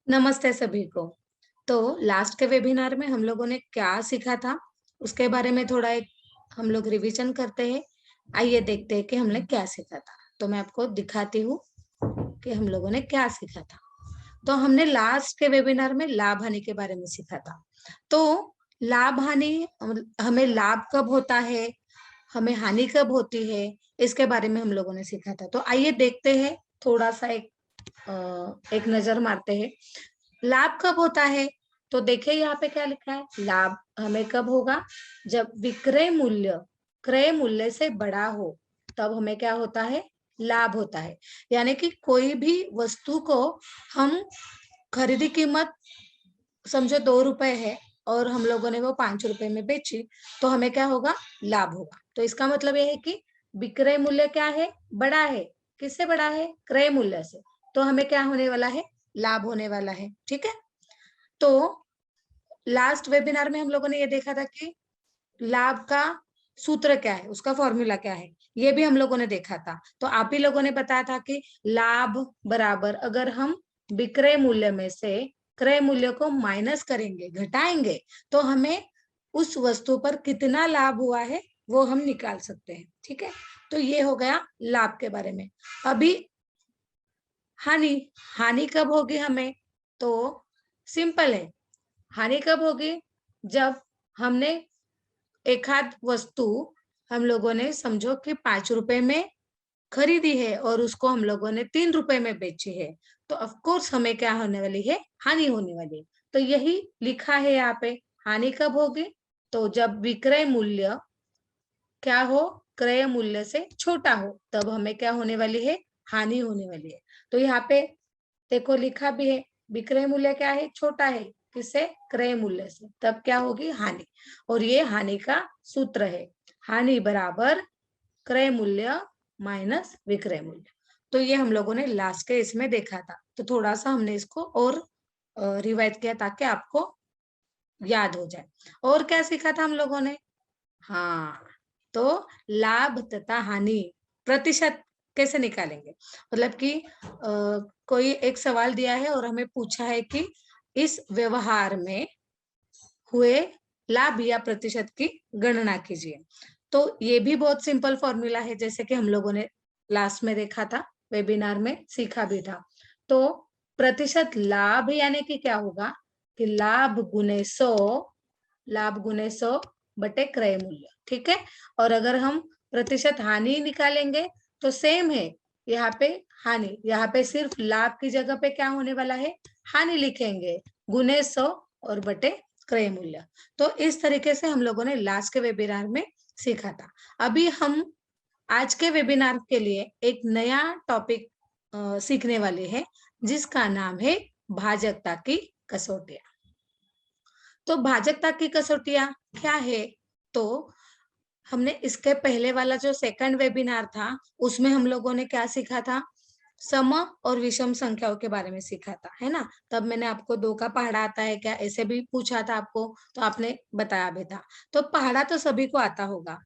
नमस्ते सभी को। तो लास्ट के वेबिनार में हम लोगों ने क्या सीखा था, उसके बारे में थोड़ा एक हम लोग रिवीजन करते हैं। आइए देखते हैं कि हमने क्या सीखा था। तो मैं आपको दिखाती हूँ कि हम लोगों ने क्या सीखा था। तो हमने लास्ट के वेबिनार में लाभ हानि के बारे में सीखा था। तो लाभ हानि हमें लाभ कब होता है, हमें हानि कब होती है, इसके बारे में हम लोगों ने सीखा था। तो आइए देखते हैं, थोड़ा सा एक नजर मारते हैं। लाभ कब होता है? तो देखिए यहाँ पे क्या लिखा है, लाभ हमें कब होगा, जब विक्रय मूल्य क्रय मूल्य से बड़ा हो, तब हमें क्या होता है, लाभ होता है। यानी कि कोई भी वस्तु को हम खरीदी कीमत समझो 2 रुपए है और हम लोगों ने वो 5 रुपए में बेची, तो हमें क्या होगा, लाभ होगा। तो इसका मतलब ये है कि विक्रय मूल्य क्या है, बड़ा है। किससे बड़ा है? क्रय मूल्य से। तो हमें क्या होने वाला है, लाभ होने वाला है। ठीक है। तो लास्ट वेबिनार में हम लोगों ने ये देखा था कि लाभ का सूत्र क्या है, उसका फॉर्मूला क्या है, ये भी हम लोगों ने देखा था। तो आप ही लोगों ने बताया था कि लाभ बराबर, अगर हम विक्रय मूल्य में से क्रय मूल्य को माइनस करेंगे, घटाएंगे, तो हमें उस वस्तु पर कितना लाभ हुआ है वो हम निकाल सकते हैं। ठीक है। तो ये हो गया लाभ के बारे में। अभी हानि, हानि कब होगी हमें? तो सिंपल है। हानि कब होगी? जब हमने एक आध वस्तु हम लोगों ने समझो कि 5 रुपए में खरीदी है और उसको हम लोगों ने 3 रुपए में बेची है, तो ऑफ कोर्स हमें क्या होने वाली है, हानि होने वाली है। तो यही लिखा है यहाँ पे। हानि कब होगी? तो जब विक्रय मूल्य क्या हो, क्रय मूल्य से छोटा हो, तब हमें क्या होने वाली है, हानि होने वाली है। तो यहाँ पे देखो लिखा भी है, विक्रय मूल्य क्या है, छोटा है। किससे? क्रय मूल्य से। तब क्या होगी, हानि। और ये हानि का सूत्र है, हानि बराबर क्रय मूल्य माइनस विक्रय मूल्य। तो ये हम लोगों ने लास्ट के इसमें देखा था। तो थोड़ा सा हमने इसको और रिवाइज किया ताकि आपको याद हो जाए। और क्या सीखा था हम लोगों ने? हाँ, तो लाभ तथा हानि प्रतिशत कैसे निकालेंगे। मतलब कि कोई एक सवाल दिया है और हमें पूछा है कि इस व्यवहार में हुए लाभ या प्रतिशत की गणना कीजिए। तो ये भी बहुत सिंपल फॉर्मूला है, जैसे कि हम लोगों ने लास्ट में देखा था, वेबिनार में सीखा भी था। तो प्रतिशत लाभ यानी कि क्या होगा कि लाभ गुने 100, लाभ गुने 100 बटे क्रय मूल्य। ठीक है। और अगर हम प्रतिशत हानि निकालेंगे तो सेम है, यहाँ पे हानि, यहाँ पे सिर्फ लाभ की जगह पे क्या होने वाला है, हानि लिखेंगे, गुने 100 और बटे क्रय मूल्य। तो इस तरीके से हम लोगों ने लास्ट के वेबिनार में सीखा था। अभी हम आज के वेबिनार के लिए एक नया टॉपिक सीखने वाले हैं, जिसका नाम है भाजकता की कसौटियां। तो भाजकता की कसौटियां क्या है? तो हमने इसके पहले वाला जो सेकंड वेबिनार था, उसमें हम लोगों ने क्या सीखा था, सम और विषम संख्याओं के बारे में सीखा था, है ना। तब मैंने आपको 2 का पहाड़ा आता है क्या, ऐसे भी पूछा था आपको, तो आपने बताया भी था। तो पहाड़ा तो सभी को आता होगा,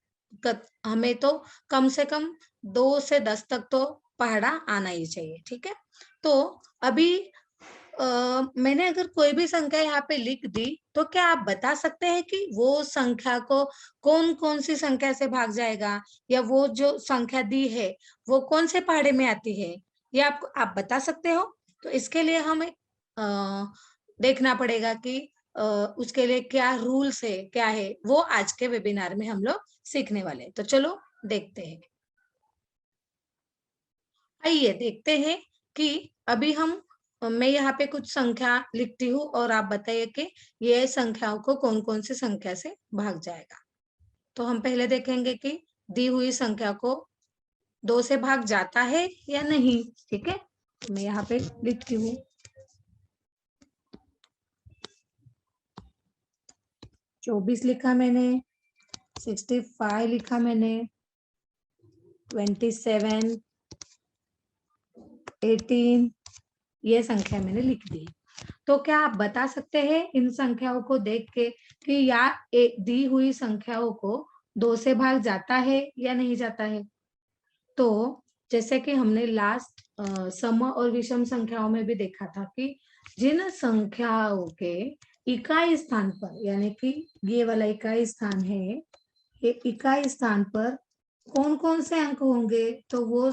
हमें तो कम से कम 2 से 10 तक तो पहाड़ा आना ही चाहिए। ठीक है। तो अभी मैंने अगर कोई भी संख्या यहाँ पे लिख दी, तो क्या आप बता सकते हैं कि वो संख्या को कौन कौन सी संख्या से भाग जाएगा, या वो जो संख्या दी है वो कौन से पहाड़े में आती है, ये आप बता सकते हो? तो इसके लिए हमें देखना पड़ेगा कि उसके लिए क्या रूल्स है, क्या है, वो आज के वेबिनार में हम लोग सीखने वाले हैं। तो चलो देखते हैं। आइए देखते हैं कि अभी मैं यहाँ पे कुछ संख्या लिखती हूँ और आप बताइए कि ये संख्याओं को कौन कौन सी संख्या से भाग जाएगा। तो हम पहले देखेंगे कि दी हुई संख्या को 2 से भाग जाता है या नहीं। ठीक है। मैं यहाँ पे लिखती हूँ, 24 लिखा मैंने, 65 लिखा मैंने, 27, 18, ये संख्या मैंने लिख दी। तो क्या आप बता सकते हैं इन संख्याओं को देख के कि या दी हुई संख्याओं को 2 से भाग जाता है या नहीं जाता है? तो जैसे कि हमने लास्ट सम और विषम संख्याओं में भी देखा था कि जिन संख्याओं के इकाई स्थान पर, यानी कि ये वाला इकाई स्थान है, ये इकाई स्थान पर कौन कौन से अंक होंगे, तो वो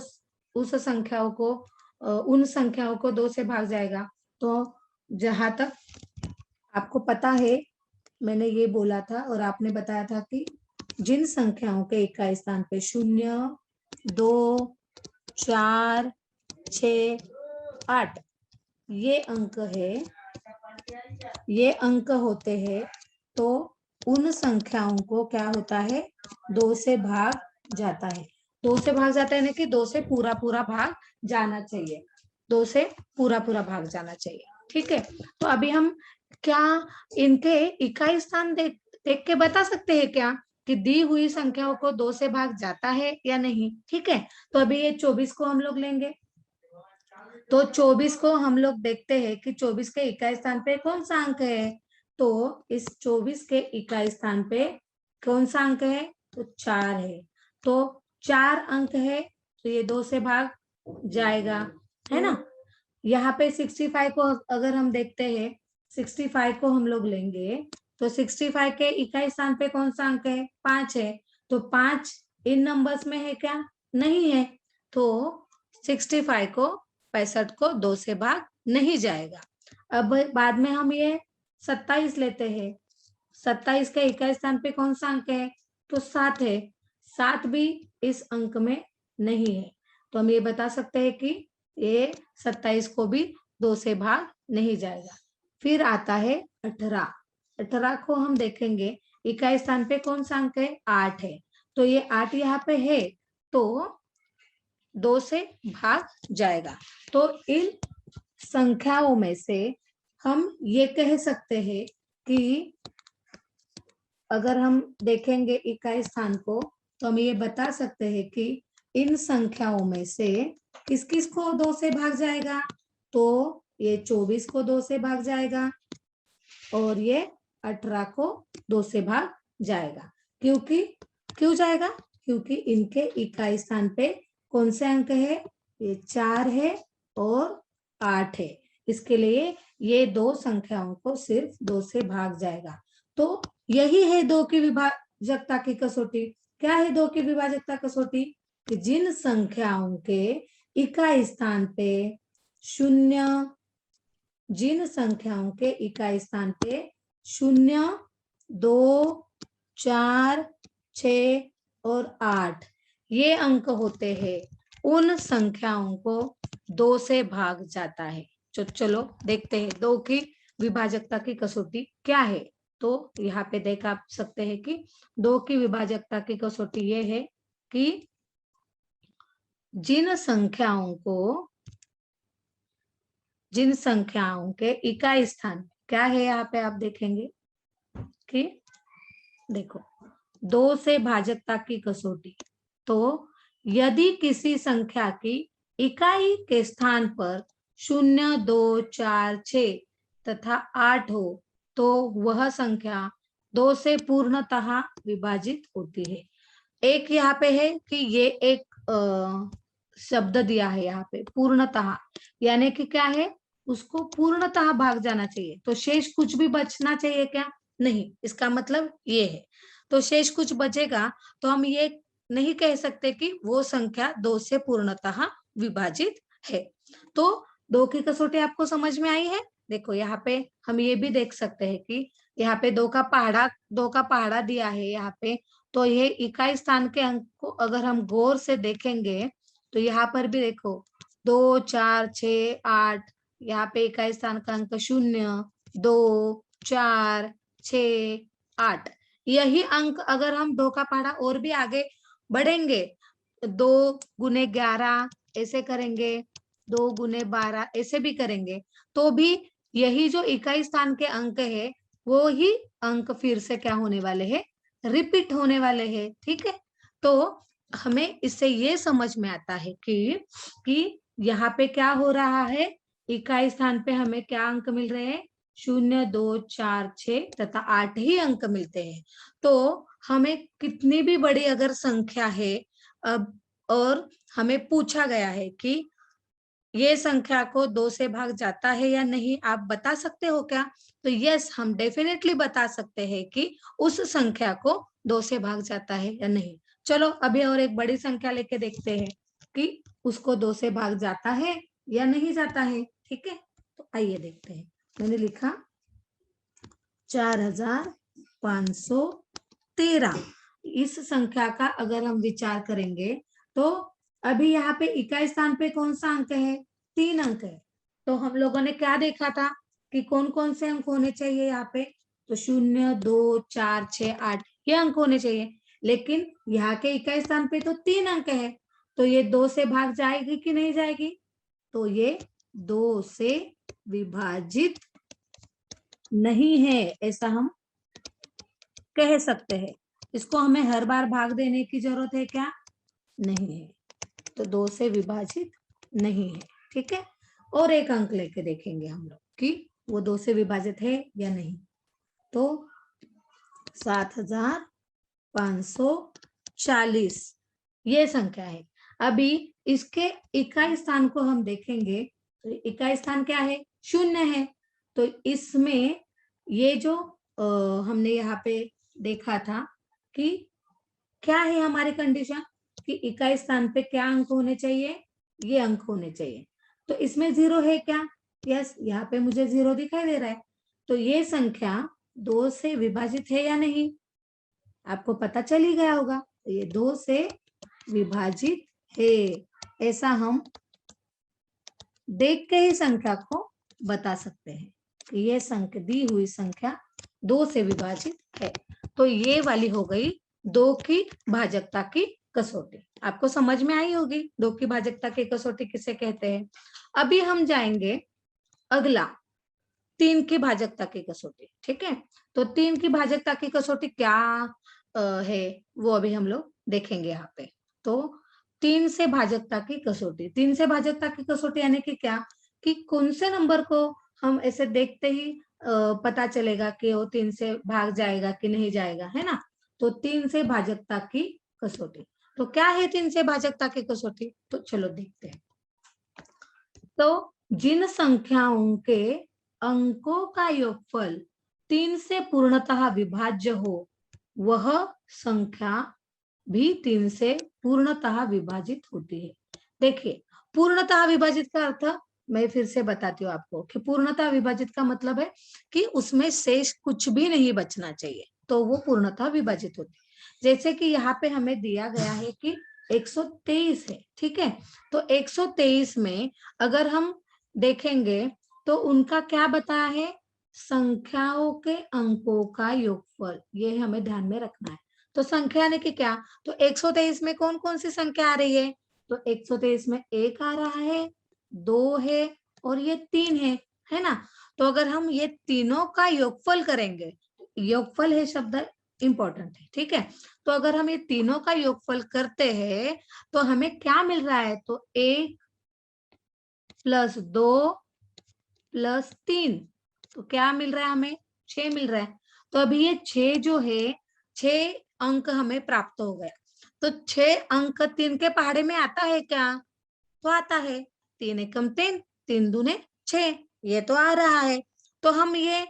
उस संख्याओं को उन संख्याओं को 2 से भाग जाएगा। तो जहां तक आपको पता है, मैंने ये बोला था और आपने बताया था कि जिन संख्याओं के इकाई स्थान पे 0, 2, 4, 6, 8 ये अंक है, ये अंक होते हैं, तो उन संख्याओं को क्या होता है, 2 से भाग जाता है। 2 से भाग जाता है ना, कि 2 से पूरा पूरा भाग जाना चाहिए, 2 से पूरा पूरा भाग जाना चाहिए। ठीक है, तो अभी हम क्या इनके इकाई स्थान देख के बता सकते हैं क्या कि दी हुई संख्याओं को 2 से भाग जाता है या नहीं। ठीक है, तो अभी ये 24 को हम लोग लेंगे, तो 24 को हम लोग देखते हैं कि 24 के इकाई स्थान पे कौन सा अंक है, तो इस 24 के इकाई स्थान पे कौन सा अंक है, तो 4 है। तो 4 अंक है, तो ये 2 से भाग जाएगा, है ना। यहाँ पे 65 को अगर हम देखते हैं, 65 को हम लोग लेंगे, तो 65 के इकाई स्थान पे कौन सा अंक है, 5 है। तो 5 इन नंबर्स में है क्या, नहीं है। तो 65 को 65 को 2 से भाग नहीं जाएगा। अब बाद में हम ये 27 लेते हैं, 27 के इकाई स्थान पे कौन सा अंक है, तो 7 है। 7 भी इस अंक में नहीं है, तो हम ये बता सकते हैं कि ये 27 को भी 2 से भाग नहीं जाएगा। फिर आता है 18, 18 को हम देखेंगे, इकाई स्थान पे कौन सा अंक है, 8 है। तो ये 8 यहाँ पे है, तो 2 से भाग जाएगा। तो इन संख्याओं में से हम ये कह सकते हैं कि अगर हम देखेंगे इकाई स्थान को, तो हम ये बता सकते हैं कि इन संख्याओं में से किस किस को 2 से भाग जाएगा, तो ये 24 को 2 से भाग जाएगा और ये 18 को 2 से भाग जाएगा। क्यों जाएगा, क्योंकि इनके इकाई स्थान पे कौन से अंक है, ये 4 है और 8 है। इसके लिए ये 2 संख्याओं को सिर्फ 2 से भाग जाएगा। तो यही है 2 की विभाजकता की कसौटी। क्या है 2 की विभाजकता कसौटी, कि जिन संख्याओं के इकाई स्थान पे 0, जिन संख्याओं के इकाई स्थान पे 0, 2, 4, 6 और 8 ये अंक होते हैं, उन संख्याओं को 2 से भाग जाता है। चलो देखते हैं 2 की विभाजकता की कसौटी क्या है। तो यहाँ पे देख आप सकते हैं कि 2 की विभाजकता की कसौटी ये है कि जिन संख्याओं के इकाई स्थान क्या है, यहाँ पे आप देखेंगे कि देखो 2 से भाजकता की कसौटी, तो यदि किसी संख्या की इकाई के स्थान पर 0, 2, 4, 6 तथा 8 हो, तो वह संख्या 2 से पूर्णतः विभाजित होती है। एक यहाँ पे है कि ये एक शब्द दिया है यहाँ पे पूर्णतः, यानी कि क्या है, उसको पूर्णतः भाग जाना चाहिए, तो शेष कुछ भी बचना चाहिए क्या, नहीं। इसका मतलब ये है, तो शेष कुछ बचेगा तो हम ये नहीं कह सकते कि वो संख्या 2 से पूर्णतः विभाजित है। तो 2 की कसौटी आपको समझ में आई है। देखो यहाँ पे हम ये भी देख सकते हैं कि यहाँ पे 2 का पहाड़ा दिया है यहाँ पे, तो ये इकाई स्थान के अंक को अगर हम गौर से देखेंगे, तो यहाँ पर भी देखो 2, 4, 6, 8, यहाँ पे इकाई स्थान का अंक 0, 2, 4, 6, 8, यही अंक अगर हम 2 का पहाड़ा और भी आगे बढ़ेंगे, 2 गुने 11 ऐसे करेंगे, 2 गुने 12 ऐसे भी करेंगे, तो भी यही जो इकाई स्थान के अंक है, वो ही अंक फिर से क्या होने वाले हैं, रिपीट होने वाले हैं। ठीक है, तो हमें इससे ये समझ में आता है कि यहाँ पे क्या हो रहा है, इकाई स्थान पे हमें क्या अंक मिल रहे हैं, 0, 2, 4, 6 तथा 8 ही अंक मिलते हैं। तो हमें कितनी भी बड़ी अगर संख्या है अब, और हमें पूछा गया है कि ये संख्या को 2 से भाग जाता है या नहीं, आप बता सकते हो क्या? तो यस, हम डेफिनेटली बता सकते हैं कि उस संख्या को 2 से भाग जाता है या नहीं। चलो अभी और एक बड़ी संख्या लेके देखते हैं कि उसको 2 से भाग जाता है या नहीं जाता है। ठीक है, तो आइए देखते हैं। मैंने लिखा 4513। इस संख्या का अगर हम विचार करेंगे तो अभी यहाँ पे इकाई स्थान पे कौन सा अंक है? 3 अंक है। तो हम लोगों ने क्या देखा था कि कौन कौन से अंक होने चाहिए यहाँ पे? तो 0, 2, 4, 6, 8 ये अंक होने चाहिए। लेकिन यहाँ के इकाई स्थान पे तो 3 अंक है, तो ये 2 से भाग जाएगी कि नहीं जाएगी? तो ये 2 से विभाजित नहीं है, ऐसा हम कह सकते हैं। इसको हमें हर बार भाग देने की जरूरत है क्या? नहीं है। तो 2 से विभाजित नहीं है। ठीक है, और एक अंक लेके देखेंगे हम लोग कि वो 2 से विभाजित है या नहीं। तो 7540 ये संख्या है। अभी इसके इकाई स्थान को हम देखेंगे तो इकाई स्थान क्या है? 0 है। तो इसमें ये जो हमने यहाँ पे देखा था कि क्या है हमारी कंडीशन कि इकाई स्थान पे क्या अंक होने चाहिए? ये अंक होने चाहिए। तो इसमें 0 है क्या? यस, यहाँ पे मुझे 0 दिखाई दे रहा है। तो ये संख्या 2 से विभाजित है या नहीं? आपको पता चल ही गया होगा। तो ये 2 से विभाजित है, ऐसा हम देख के ही संख्या को बता सकते हैं कि ये संख्या, दी हुई संख्या 2 से विभाजित है। तो ये वाली हो गई 2 की भाजकता की कसौटी। आपको समझ में आई होगी 2 की भाजकता की कसौटी किसे कहते हैं। अभी हम जाएंगे अगला 3 की भाजकता की कसौटी। ठीक है, तो 3 की भाजकता की कसौटी क्या है वो अभी हम लोग देखेंगे यहाँ पे। तो 3 से भाजकता की कसौटी, 3 से भाजकता की कसौटी यानी कि क्या कि कौन से नंबर को हम ऐसे देखते ही पता चलेगा कि वो 3 से भाग जाएगा कि नहीं जाएगा, है ना। तो 3 से भाजकता की कसौटी, तो क्या है 3 से भाजकता की कसौटी? तो चलो देखते हैं। तो जिन संख्याओं के अंकों का योगफल 3 से पूर्णतः विभाज्य हो वह संख्या भी 3 से पूर्णतः विभाजित होती है। देखिए, पूर्णतः विभाजित का अर्थ मैं फिर से बताती हूँ आपको कि पूर्णतः विभाजित का मतलब है कि उसमें शेष कुछ भी नहीं बचना चाहिए, तो वो पूर्णतः विभाजित होती है। जैसे कि यहाँ पे हमें दिया गया है कि 123 है। ठीक है, तो 123 में अगर हम देखेंगे तो उनका क्या बताया है? संख्याओं के अंकों का योगफल, ये हमें ध्यान में रखना है। तो संख्या ने कि क्या, तो 123 में कौन कौन सी संख्या आ रही है? तो 123 में 1 आ रहा है, 2 है और ये 3 है ना। तो अगर हम ये तीनों का योगफल करेंगे, योगफल है शब्द इंपॉर्टेंट है। ठीक है, तो अगर हम ये तीनों का योगफल करते हैं तो हमें क्या मिल रहा है? तो 1 + 2 + 3, तो क्या मिल रहा है हमें? 6 मिल रहा है। तो अभी ये 6 जो है, 6 अंक हमें प्राप्त हो गया। तो 6 अंक 3 के पहाड़े में आता है क्या? तो आता है। 3 एकम 3, 3 दूने 6, ये तो आ रहा है। तो हम ये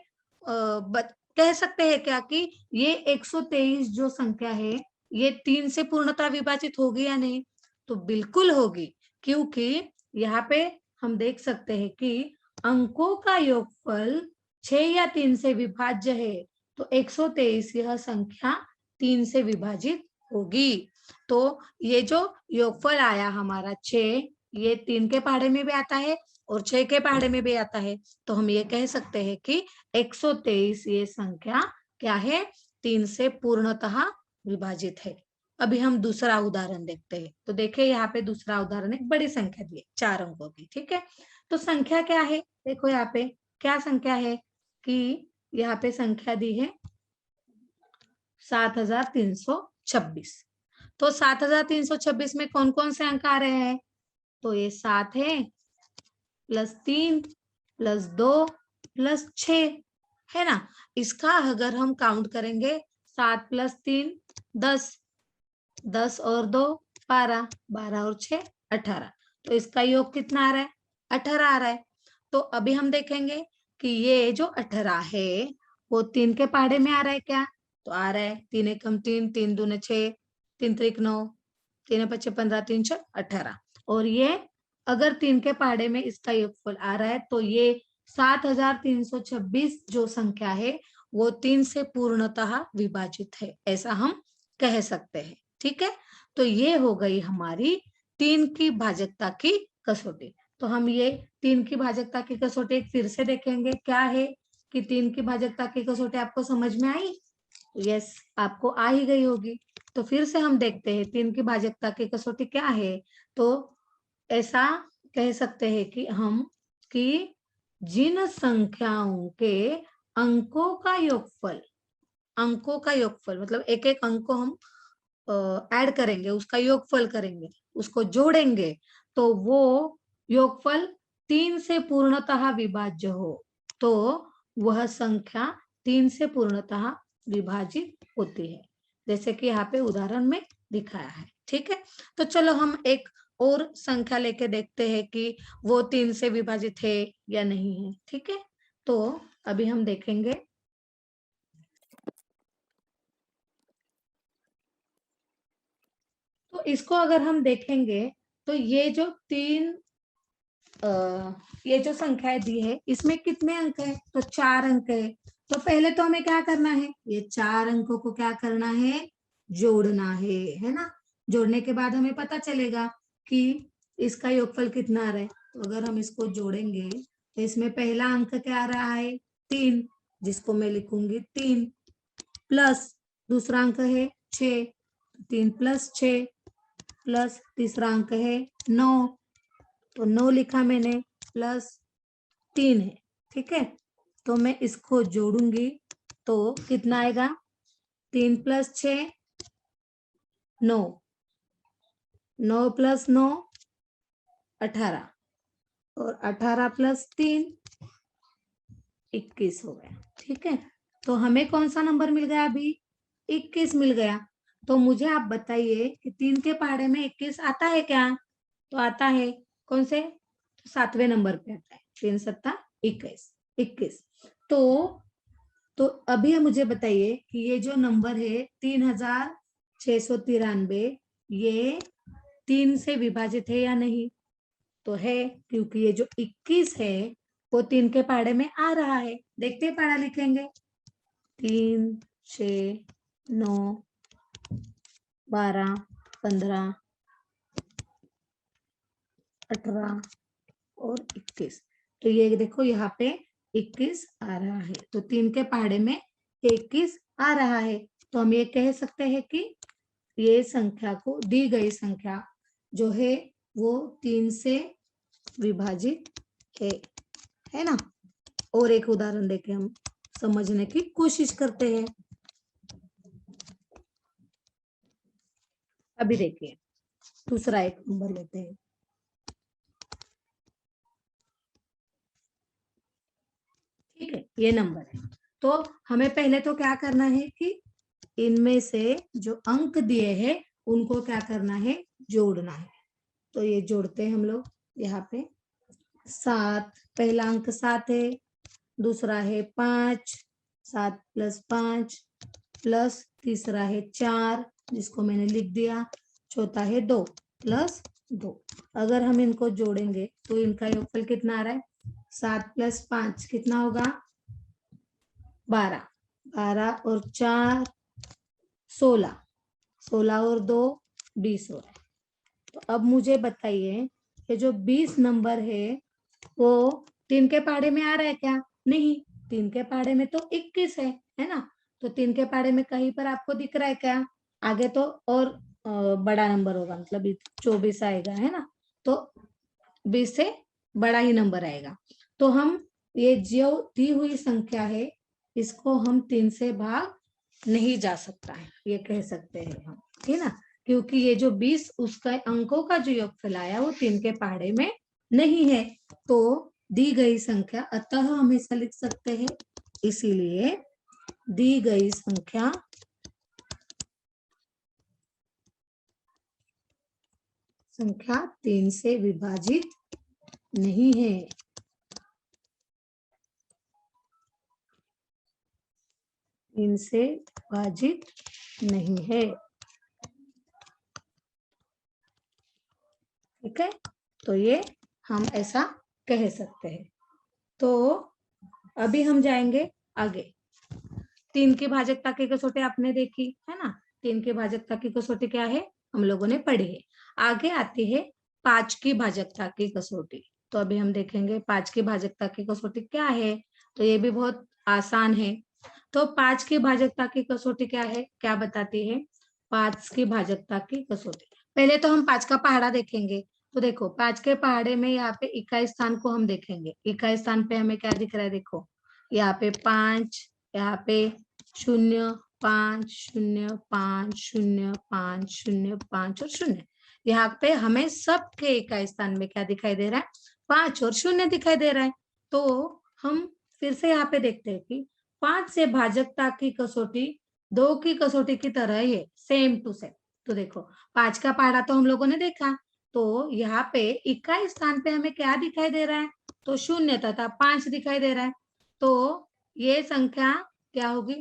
कह सकते हैं क्या कि ये 123 जो संख्या है ये 3 से पूर्णतः विभाजित होगी या नहीं? तो बिल्कुल होगी, क्योंकि यहाँ पे हम देख सकते हैं कि अंकों का योगफल 6 या 3 से विभाज्य है। तो 123 यह संख्या 3 से विभाजित होगी। तो ये जो योगफल आया हमारा 6, ये 3 के पहाड़े में भी आता है और 6 के पहाड़े में भी आता है। तो हम ये कह सकते हैं कि 123 ये संख्या क्या है? 3 से पूर्णतः विभाजित है। अभी हम दूसरा उदाहरण देखते हैं। तो देखिए यहाँ पे दूसरा उदाहरण एक बड़ी संख्या दी है 4 अंकों की। ठीक है, तो संख्या क्या है? देखो यहाँ पे क्या संख्या है कि यहाँ पे संख्या दी है 7326। तो 7326 में कौन कौन से अंक आ रहे हैं? तो ये 7 है, +3 +2 +6 है ना। इसका अगर हम काउंट करेंगे 7 + 3 10, 10 और 2 12, 12 और 6 18। तो इसका योग कितना आ रहा है? 18 आ रहा है। तो अभी हम देखेंगे कि ये जो 18 है वो 3 के पहाड़े में आ रहा है क्या? तो आ रहा है। 3 एकम 3, 3 दूने 6, 3 त्रिक 9, 3 पच्चे 15, 3 6 18। और ये अगर 3 के पहाड़े में इसका योगफल आ रहा है तो ये 7326 जो संख्या है वो 3 से पूर्णतः विभाजित है, ऐसा हम कह सकते हैं। ठीक है, तो ये हो गई हमारी 3 की भाजकता की कसौटी। तो हम ये 3 की भाजकता की कसौटी फिर से देखेंगे क्या है कि 3 की भाजकता की कसौटी आपको समझ में आई? यस, आपको आ ही गई होगी। तो फिर से हम देखते हैं 3 की भाजकता की कसौटी क्या है। तो ऐसा कह सकते हैं कि हम कि जिन संख्याओं के अंकों का योगफल, अंकों का योगफल मतलब एक एक अंक को हम ऐड करेंगे, उसका योगफल करेंगे, उसको जोड़ेंगे, तो वो योगफल 3 से पूर्णतः विभाज्य हो तो वह संख्या 3 से पूर्णतः विभाजित होती है, जैसे कि यहाँ पे उदाहरण में दिखाया है। ठीक है, तो चलो हम एक और संख्या लेके देखते हैं कि वो 3 से विभाजित है या नहीं है। ठीक है, तो अभी हम देखेंगे। तो इसको अगर हम देखेंगे तो ये जो ये जो संख्याएं दी है इसमें कितने अंक है? तो 4 अंक है। तो पहले तो हमें क्या करना है? ये 4 अंकों को क्या करना है? जोड़ना है ना? जोड़ने के बाद हमें पता चलेगा कि इसका योगफल कितना आ रहा है। तो अगर हम इसको जोड़ेंगे तो इसमें पहला अंक क्या आ रहा है? 3, जिसको मैं लिखूंगी 3, प्लस दूसरा अंक है 6, 3 प्लस 6, प्लस तीसरा अंक है 9, तो 9 लिखा मैंने, प्लस 3 है। ठीक है, तो मैं इसको जोड़ूंगी तो कितना आएगा? 3 प्लस 6 9, 9 प्लस 9 18, और 18 प्लस 3 21 हो गया। ठीक है, तो हमें कौन सा नंबर मिल गया? अभी 21 मिल गया। तो मुझे आप बताइए कि 3 के पहाड़े में 21 आता है क्या? तो आता है। कौन से? 7वें नंबर पे आता है। 3 सत्ता 21, 21। तो अभी मुझे बताइए कि ये जो नंबर है 3693, ये 3 से विभाजित है या नहीं? तो है, क्योंकि ये जो 21 है वो 3 के पहाड़े में आ रहा है। देखते हैं, पहाड़ा लिखेंगे। 3 6 9 12 15 18 और 21। तो ये देखो यहाँ पे 21 आ रहा है, तो 3 के पहाड़े में 21 आ रहा है। तो हम ये कह सकते हैं कि ये संख्या को, दी गई संख्या जो है वो 3 से विभाजित है ना? और एक उदाहरण देके हम समझने की कोशिश करते हैं। अभी देखिए, दूसरा एक नंबर लेते हैं। ठीक है, ये नंबर है। तो हमें पहले तो क्या करना है कि इनमें से जो अंक दिए हैं उनको क्या करना है? जोड़ना है। तो ये जोड़ते हैं हम लोग यहाँ पे। 7, पहला अंक 7 है, दूसरा है 5, 7 प्लस 5, प्लस तीसरा है 4, जिसको मैंने लिख दिया, चौथा है 2 प्लस 2। अगर हम इनको जोड़ेंगे तो इनका योगफल कितना आ रहा है? 7 प्लस 5 कितना होगा? 12, 12 और 4 16, 16 और 2 20 हो रहा है। तो अब मुझे बताइए, ये जो 20 नंबर है वो 3 के पहाड़े में आ रहा है क्या? नहीं, 3 के पहाड़े में तो 21 है ना? तो 3 के पहाड़े में कहीं पर आपको दिख रहा है क्या? आगे तो और बड़ा नंबर होगा, मतलब 24 आएगा, है ना? तो 20 से बड़ा ही नंबर आएगा। तो हम ये जो दी हुई संख्या है इसको हम 3 से भाग नहीं जा सकता है, ये कह सकते हैं हम, है ना? क्योंकि ये जो 20 उसका अंकों का जो योगफल आया वो 3 के पहाड़े में नहीं है। तो दी गई संख्या, अतः हम ऐसा लिख सकते हैं, इसीलिए दी गई संख्या संख्या 3 से विभाजित नहीं है। तीन से विभाजित नहीं है। ठीक है, तो ये हम ऐसा कह सकते हैं। तो अभी हम जाएंगे आगे। 3 की भाजकता की कसौटी आपने देखी है ना। 3 की भाजकता की कसौटी क्या है, हम लोगों ने पढ़ी है। आगे आती है 5 की भाजकता की कसौटी। तो अभी हम देखेंगे 5 की भाजकता की कसौटी क्या है। तो ये भी बहुत आसान है। तो 5 की भाजकता की कसौटी क्या है, क्या बताती है 5 की भाजकता की कसौटी। पहले तो हम 5 का पहाड़ा देखेंगे। तो देखो 5 के पहाड़े में यहाँ पे इकाई स्थान को हम देखेंगे। इकाई स्थान पे हमें क्या दिख रहा है, देखो यहाँ पे 5, यहाँ पे 0, 5, 0, 5, 0, 5, 0, 5 और 0। यहाँ पे हमें सबके इकाई स्थान में क्या दिखाई दे रहा है, 5 और 0 दिखाई दे रहा है। तो हम फिर से यहाँ पे देखते हैं कि 5 से भाजकता की कसौटी 2 की कसौटी की तरह है, सेम टू सेम। तो देखो 5 का पहाड़ा तो हम लोगों ने देखा। तो यहाँ पे इकाई स्थान पे हमें क्या दिखाई दे रहा है, तो 0 तथा 5 दिखाई दे रहा है। तो ये संख्या क्या होगी,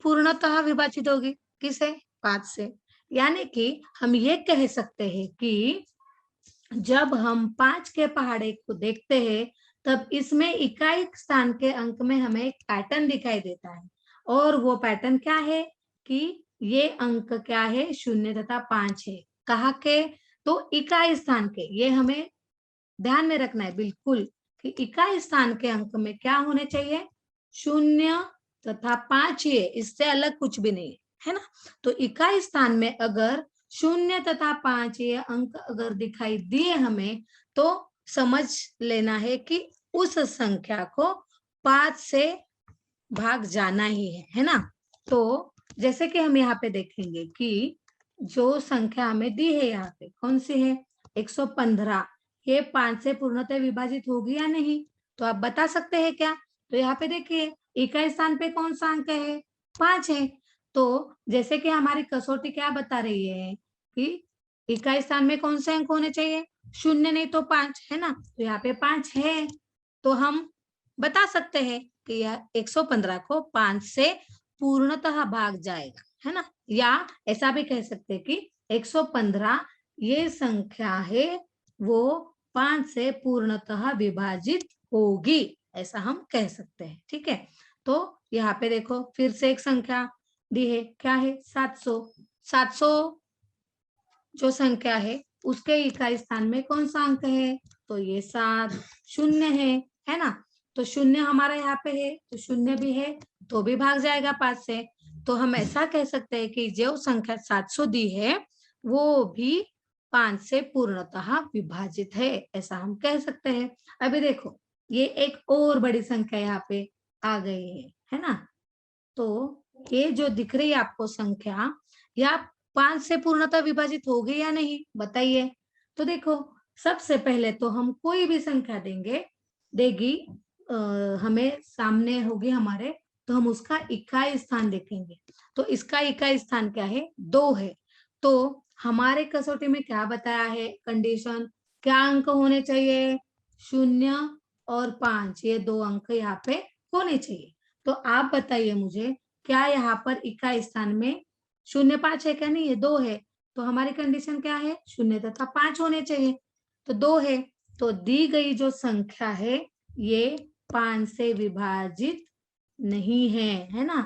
पूर्णतः विभाजित होगी, किसे, 5 से। यानी कि हम ये कह सकते हैं कि जब हम 5 के पहाड़े को देखते हैं तब इसमें इकाई स्थान के अंक में हमें एक पैटर्न दिखाई देता है। और वो पैटर्न क्या है कि ये अंक क्या है, 0 तथा 5 है। कहाँ के, तो इकाई स्थान के। ये हमें ध्यान में रखना है बिल्कुल कि इकाई स्थान के अंक में क्या होने चाहिए, 0 तथा 5 ही है, इससे अलग कुछ भी नहीं है ना। तो इकाई स्थान में अगर 0 तथा 5 ये अंक अगर दिखाई दिए हमें, तो समझ लेना है कि उस संख्या को 5 से भाग जाना ही है ना। तो जैसे कि हम यहाँ पे देखेंगे कि जो संख्या हमें दी है यहाँ पे कौन सी है, 115। ये 5 से पूर्णतः विभाजित होगी या नहीं, तो आप बता सकते हैं क्या। तो यहाँ पे देखिए इकाई स्थान पे कौन सा अंक है, 5 है। तो जैसे कि हमारी कसौटी क्या बता रही है कि इकाई स्थान में कौन से अंक होने चाहिए, 0 नहीं तो 5 है ना। तो यहाँ पे 5 है, तो हम बता सकते हैं कि यह 115 को 5 से पूर्णतः भाग जाएगा, है ना। या ऐसा भी कह सकते हैं कि 115 ये संख्या है वो 5 से पूर्णतः विभाजित होगी, ऐसा हम कह सकते हैं। ठीक है, तो यहाँ पे देखो फिर से एक संख्या दी है, क्या है, 700। 700 जो संख्या है उसके इकाई स्थान में कौन सा अंक है, तो ये 7, 0 है ना। तो 0 हमारा यहाँ पे है, तो 0 भी है तो भी भाग जाएगा 5 से। तो हम ऐसा कह सकते हैं कि जो संख्या 700 दी है वो भी 5 से पूर्णतः विभाजित है, ऐसा हम कह सकते हैं। अभी देखो ये एक और बड़ी संख्या यहाँ पे आ गई है ना। तो ये जो दिख रही है आपको संख्या, या 5 से पूर्णतः विभाजित होगी या नहीं, बताइए। तो देखो सबसे पहले तो हम कोई भी संख्या देगी हमें सामने होगी हमारे, तो हम उसका इकाई स्थान देखेंगे। तो इसका इकाई स्थान क्या है, 2 है। तो हमारे कसौटी में क्या बताया है कंडीशन, क्या अंक होने चाहिए, 0 और 5, ये 2 अंक यहाँ पे होने चाहिए। तो आप बताइए मुझे, क्या यहाँ पर इकाई स्थान में 0, 5 है क्या, नहीं ये 2 है। तो हमारी कंडीशन क्या है, 0 तथा 5 होने चाहिए, तो 2 है। तो दी गई जो संख्या है ये 5 से विभाजित नहीं है ना।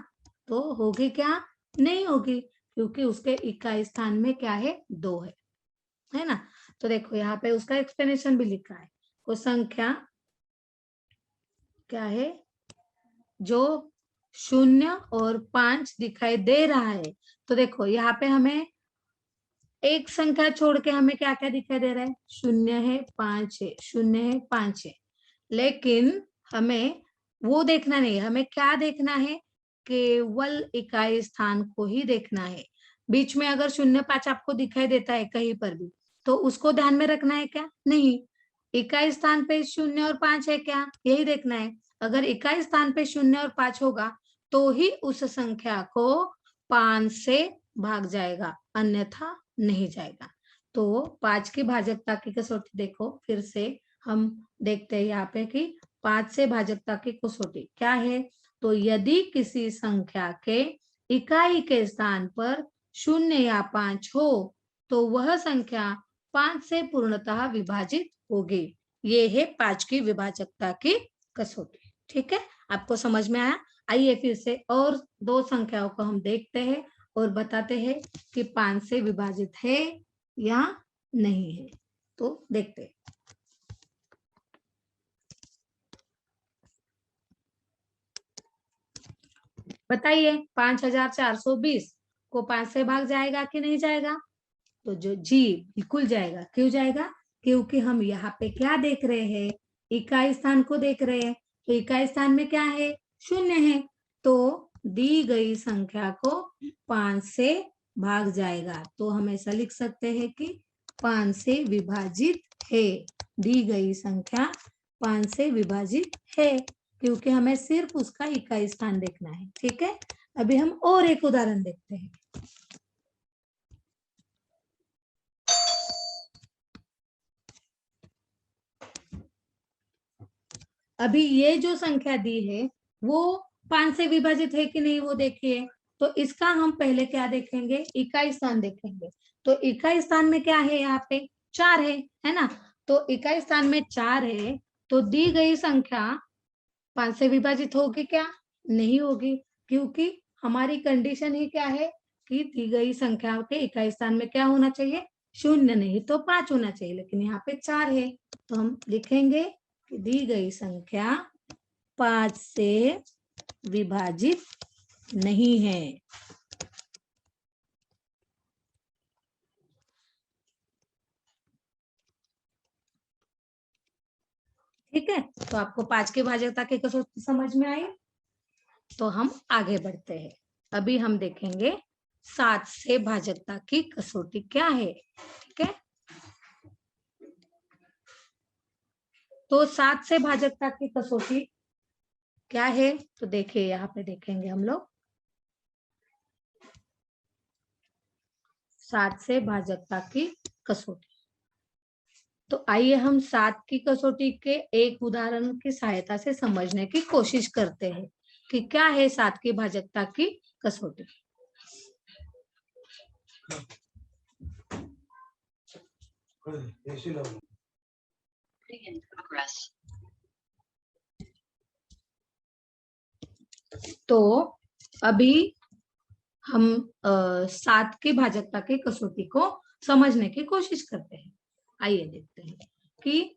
तो होगी क्या, नहीं होगी, क्योंकि उसके इकाई स्थान में क्या है, 2 है ना। तो देखो यहाँ पे उसका एक्सप्लेनेशन भी लिखा है, वो संख्या क्या है जो 0 और 5 दिखाई दे रहा है। तो देखो यहाँ पे हमें एक संख्या छोड़ के हमें क्या क्या दिखाई दे रहा है, 0 है, 5 है, 0 है, 5 है। लेकिन हमें वो देखना नहीं, हमें क्या देखना है, केवल इकाई स्थान को ही देखना है। बीच में अगर 0, 5 आपको दिखाई देता है कहीं पर भी, तो उसको ध्यान में रखना है क्या, नहीं। इकाई स्थान पे 0 और 5 है क्या, यही देखना है। अगर इकाई स्थान पे 0 और 5 होगा तो ही उस संख्या को 5 से भाग जाएगा, अन्यथा नहीं जाएगा। तो 5 की भाजकता की कसौटी देखो, फिर से हम देखते हैं यहाँ पे कि 5 से भाजकता की कसौटी क्या है। तो यदि किसी संख्या के इकाई के स्थान पर 0 या 5 हो तो वह संख्या 5 से पूर्णतः विभाजित होगी। ये है 5 की विभाजकता की कसौटी। ठीक है, आपको समझ में आया। आइए फिर से और दो संख्याओं को हम देखते हैं और बताते हैं कि 5 से विभाजित है या नहीं है। तो देखते हैं। बताइए 5420 को 5 से भाग जाएगा कि नहीं जाएगा? तो जो जी बिल्कुल जाएगा। क्यों जाएगा? क्योंकि हम यहाँ पे क्या देख रहे हैं, इकाई स्थान को देख रहे हैं। तो इकाई स्थान में क्या है? 0 है। तो दी गई संख्या को 5 से भाग जाएगा। तो हम ऐसा लिख सकते हैं कि 5 से विभाजित है। दी गई संख्या 5 से विभाजित है, क्योंकि हमें सिर्फ उसका इकाई स्थान देखना है। ठीक है, अभी हम और एक उदाहरण देखते हैं। अभी ये जो संख्या दी है वो 5 से विभाजित है कि नहीं वो देखिए। तो इसका हम पहले क्या देखेंगे? इकाई स्थान देखेंगे। तो इकाई स्थान में क्या है? यहाँ पे 4 है ना। तो इकाई स्थान में 4 है, तो दी गई संख्या 5 से विभाजित होगी क्या? नहीं होगी, क्योंकि हमारी कंडीशन ही क्या है कि दी गई संख्या के इकाई स्थान में क्या होना चाहिए? 0 नहीं तो 5 होना चाहिए, लेकिन यहाँ पे 4 है। तो हम लिखेंगे कि दी गई संख्या 5 से विभाजित नहीं है। ठीक है, तो आपको 5 की भाज्यता की कसौटी समझ में आई। तो हम आगे बढ़ते हैं। अभी हम देखेंगे 7 से भाजकता की कसौटी क्या है। ठीक है, तो 7 से भाजकता की कसौटी क्या है? तो देखिए यहाँ पे देखेंगे हम लोग 7 से भाजकता की कसौटी। तो आइए हम 7 की कसौटी के एक उदाहरण की सहायता से समझने की कोशिश करते हैं कि क्या है 7 की भाजकता की कसौटी। तो अभी हम 7 की भाजकता की कसौटी को समझने की कोशिश करते हैं। आइए देखते हैं कि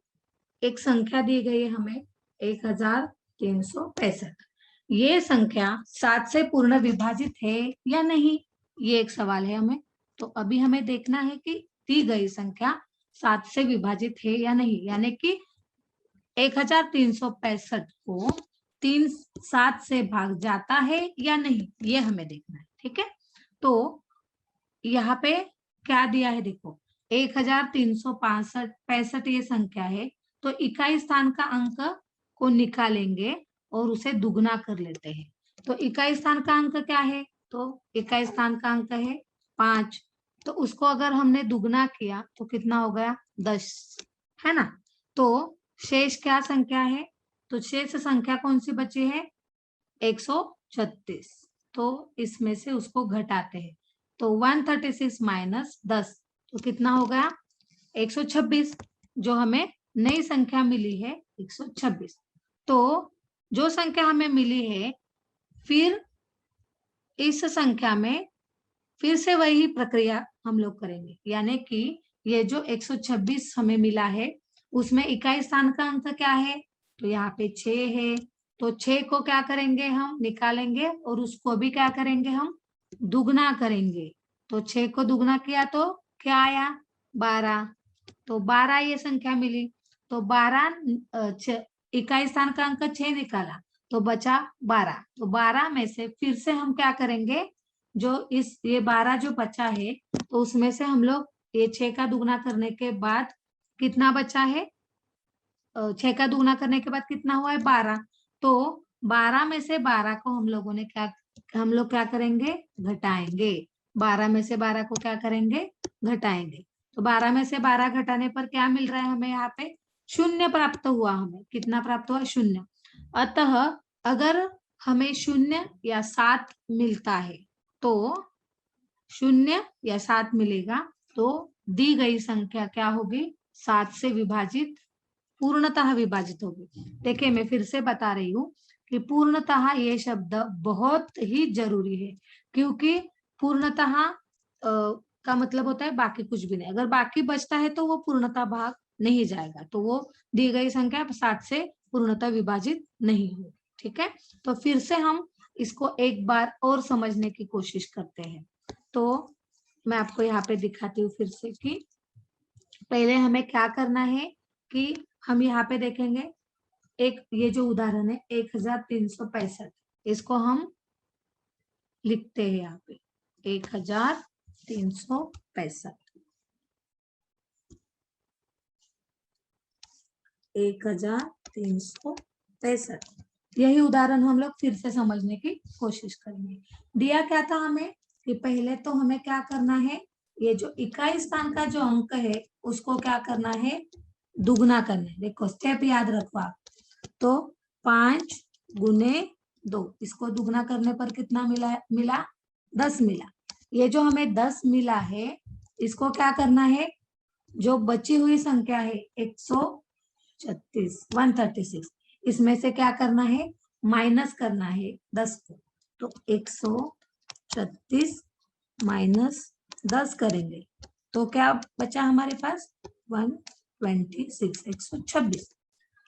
एक संख्या दी गई है हमें 1365। ये संख्या 7 से पूर्ण विभाजित है या नहीं, ये एक सवाल है हमें। तो अभी हमें देखना है कि दी गई संख्या 7 से विभाजित है या नहीं, यानी कि 1365 को 7 से भाग जाता है या नहीं, ये हमें देखना है। ठीक है, तो यहाँ पे क्या दिया है देखो, 1365 ये संख्या है। तो इकाई स्थान का अंक को निकालेंगे और उसे दुगना कर लेते हैं। तो इकाई स्थान का अंक क्या है? तो इकाई स्थान का अंक है 5। तो उसको अगर हमने दुगना किया तो कितना हो गया? 10, है ना। तो शेष क्या संख्या है? तो शेष संख्या कौन सी बची है? 136। तो इसमें से उसको घटाते हैं। तो 136 माइनस 10 तो कितना हो गया? 126। जो हमें नई संख्या मिली है 126। तो जो संख्या हमें मिली है, फिर इस संख्या में फिर से वही प्रक्रिया हम लोग करेंगे, यानी कि ये जो 126 हमें मिला है उसमें इकाई स्थान का अंक क्या है? तो यहाँ पे 6 है। तो 6 को क्या करेंगे? हम निकालेंगे और उसको भी क्या करेंगे? हम दुगना करेंगे। तो 6 को दुगना किया तो क्या आया? 12। तो 12 ये संख्या मिली। तो 12 इकाई स्थान का अंक 6 निकाला तो बचा 12। तो 12 में से फिर से हम क्या करेंगे? जो ये 12 जो बचा है तो उसमें से हम लोग ये 6 का दुगना करने के बाद कितना बचा है? 6 का दुगना करने के बाद कितना हुआ है? 12। तो 12 में से 12 को हम लोग क्या करेंगे? घटाएंगे। 12 में से 12 को क्या करेंगे? घटाएंगे। तो 12 में से 12 घटाने पर क्या मिल रहा है हमें? यहाँ पे शून्य प्राप्त हुआ। हमें कितना प्राप्त हुआ? शून्य। अतः अगर हमें शून्य या 7 मिलता है तो शून्य या 7 मिलेगा तो दी गई संख्या क्या होगी? 7 से विभाजित, पूर्णतः विभाजित होगी। देखिए मैं फिर से बता रही हूँ कि पूर्णतः ये शब्द बहुत ही जरूरी है, क्योंकि पूर्णतः का मतलब होता है बाकी कुछ भी नहीं। अगर बाकी बचता है तो वो पूर्णतः भाग नहीं जाएगा, तो वो दी गई संख्या 7 से पूर्णतः विभाजित नहीं होगी। ठीक है, तो फिर से हम इसको एक बार और समझने की कोशिश करते हैं। तो मैं आपको यहाँ पे दिखाती हूँ फिर से कि पहले हमें क्या करना है कि हम यहाँ पे देखेंगे एक ये जो उदाहरण है 1365, इसको हम लिखते हैं यहाँ पे 1365, 1365। यही उदाहरण हम लोग फिर से समझने की कोशिश करेंगे। दिया क्या था हमें कि पहले तो हमें क्या करना है, ये जो इकाई स्थान का जो अंक है उसको क्या करना है? दुगना करना है। देखो स्टेप याद रखो आप। तो 5 गुने 2, इसको दुगना करने पर कितना मिला? 10 मिला। ये जो हमें 10 मिला है इसको क्या करना है? जो बची हुई संख्या है 136, इसमें से क्या करना है? माइनस करना है 10 को। तो 136 माइनस 10 करेंगे तो क्या बचा हमारे पास? 126, 126।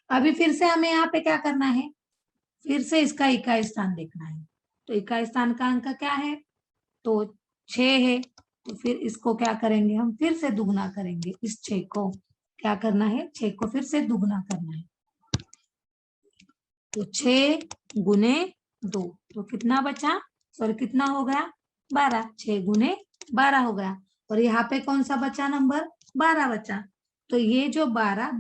अभी फिर से हमें यहाँ पे क्या करना है? फिर से इसका इकाई स्थान देखना है। तो इकाई स्थान का अंक क्या है? तो 6 है। तो फिर इसको क्या करेंगे? हम फिर से दुगना करेंगे। इस 6 को क्या करना है? 6 को फिर से दुगना करना है। तो 6 गुने 2, तो कितना बचा? सॉरी कितना हो गया? 12। 6 गुने 12 हो गया। और यहाँ पे कौन सा बचा नंबर? 12 बचा। तो ये जो 12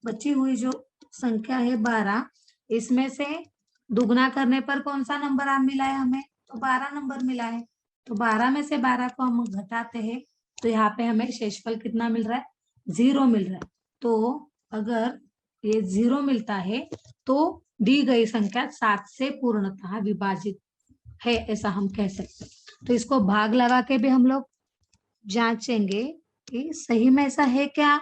बची हुई जो संख्या है 12, इसमें से दुगना करने पर कौन सा नंबर मिला है हमें? तो 12 नंबर मिला है। तो 12 में से 12 को हम घटाते हैं तो यहाँ पे हमें शेषफल कितना मिल रहा है? 0 मिल रहा है। तो अगर ये 0 मिलता है तो दी गई संख्या 7 से पूर्णतः विभाजित है, ऐसा हम कह सकते हैं। तो इसको भाग लगा के भी हम लोग जांचेंगे कि सही में ऐसा है क्या।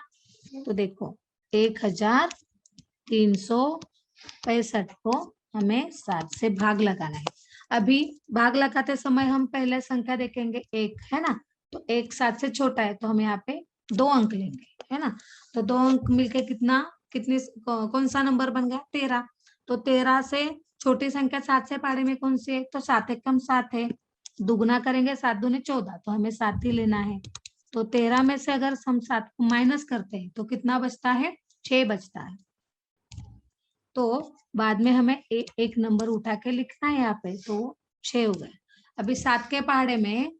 तो देखो 1365 को हमें 7 से भाग लगाना है। अभी भाग लगाते समय हम पहले संख्या देखेंगे 1 है ना, तो 1 7 से छोटा है तो हम यहाँ पे 2 अंक लेंगे, है ना। तो 2 अंक मिलके कौन सा नंबर बन गया? 13। तो 13 से छोटी संख्या 7 से पहाड़े में कौन सी है? तो 7 एकम 7 है। दुगना करेंगे 7 दूने 14, तो हमें 7 ही लेना है। तो 13 में से अगर हम 7 को माइनस करते हैं तो कितना बचता है? 6 बचता है। तो बाद में हमें एक नंबर उठा के लिखना है यहाँ पे, तो 6 हो गए। अभी 7 के पहाड़े में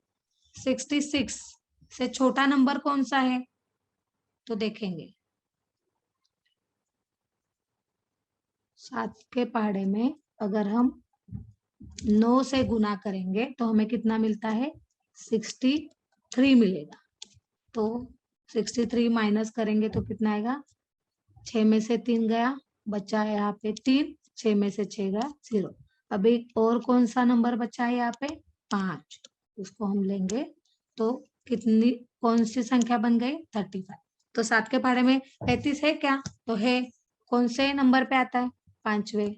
66 से छोटा नंबर कौन सा है? तो देखेंगे 7 के पहाड़े में अगर हम 9 से गुना करेंगे तो हमें कितना मिलता है? 63 मिलेगा। तो 63 माइनस करेंगे तो कितना आएगा? 6 में से 3 गया, बचा है यहाँ पे 3, 6 में से 6 गया 0। अभी और कौन सा नंबर बचा है यहाँ पे? 5, उसको हम लेंगे तो कितनी कौन सी संख्या बन गई? 35। तो 7 के पहाड़े में 35 है क्या? तो है। कौन से नंबर पे आता है? 5वें।